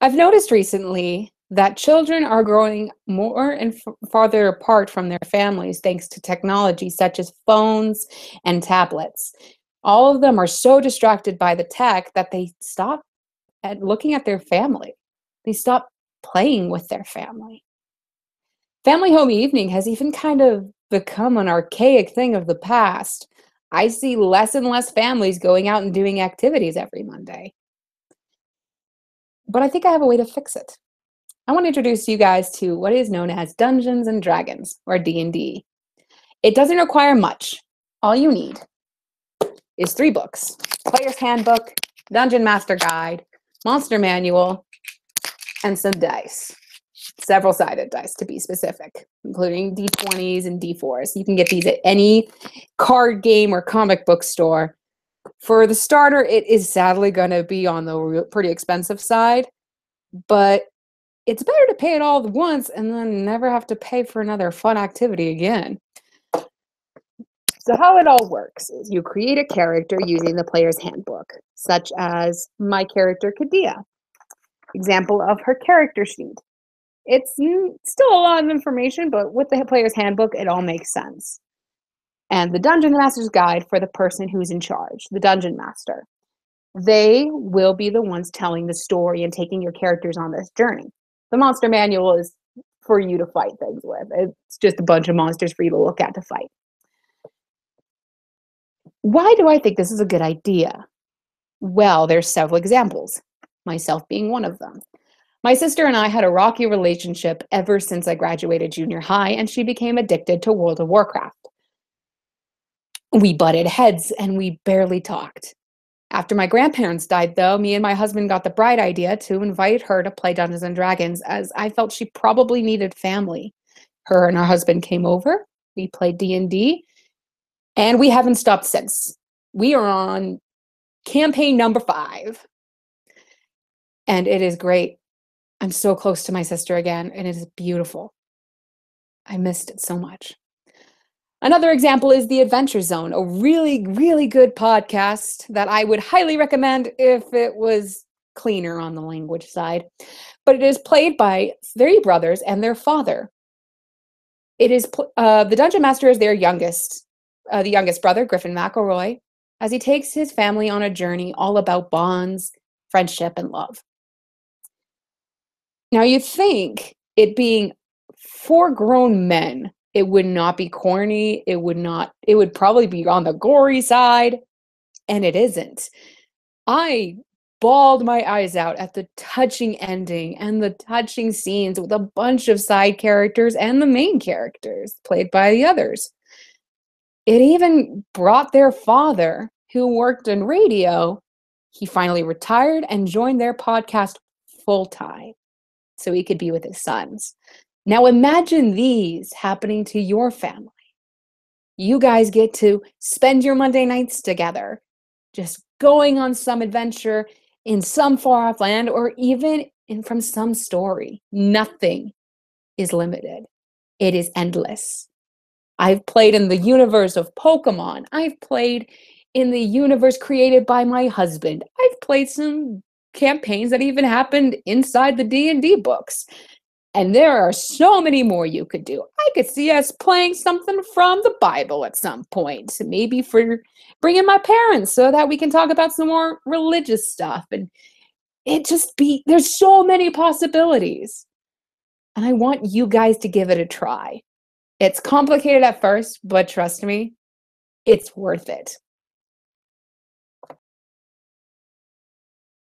I've noticed recently that children are growing more and farther apart from their families thanks to technology such as phones and tablets. All of them are so distracted by the tech that they stop at looking at their family. They stop playing with their family. Family home evening has even kind of become an archaic thing of the past. I see less and less families going out and doing activities every Monday. But I think I have a way to fix it. I want to introduce you guys to what is known as Dungeons and Dragons, or D&D. It doesn't require much. All you need is 3 books: Player's Handbook, Dungeon Master Guide, Monster Manual, and some dice. Several-sided dice, to be specific, including D20s and D4s. You can get these at any card game or comic book store. For the starter, it is sadly going to be on the pretty expensive side, but it's better to pay it all at once and then never have to pay for another fun activity again. So how it all works is you create a character using the player's handbook, such as my character, Kadia. Example of her character sheet. It's still a lot of information, but with the player's handbook, it all makes sense. And the Dungeon Master's Guide for the person who's in charge, the Dungeon Master. They will be the ones telling the story and taking your characters on this journey. The Monster Manual is for you to fight things with. It's just a bunch of monsters for you to look at to fight. Why do I think this is a good idea? Well, there's several examples, myself being one of them. My sister and I had a rocky relationship ever since I graduated junior high, and she became addicted to World of Warcraft. We butted heads and we barely talked. After my grandparents died, though, me and my husband got the bright idea to invite her to play Dungeons and Dragons, as I felt she probably needed family. Her and her husband came over, we played D&D, and we haven't stopped since. We are on campaign number 5. And it is great. I'm so close to my sister again, and it is beautiful. I missed it so much. Another example is The Adventure Zone, a really, really good podcast that I would highly recommend if it was cleaner on the language side. But it is played by 3 brothers and their father. It is the Dungeon Master is their youngest brother, Griffin McElroy, as he takes his family on a journey all about bonds, friendship, and love. Now, you'd think it being 4 grown men, it would not be corny, it would probably be on the gory side, and it isn't. I bawled my eyes out at the touching ending and the touching scenes with a bunch of side characters and the main characters played by the others. It even brought their father, who worked in radio. He finally retired and joined their podcast full-time so he could be with his sons. Now imagine these happening to your family. You guys get to spend your Monday nights together, just going on some adventure in some far-off land or even from some story. Nothing is limited. It is endless. I've played in the universe of Pokemon. I've played in the universe created by my husband. I've played some campaigns that even happened inside the D&D books. And there are so many more you could do. I could see us playing something from the Bible at some point, maybe for bringing my parents so that we can talk about some more religious stuff. And there's so many possibilities. And I want you guys to give it a try. It's complicated at first, but trust me, it's worth it.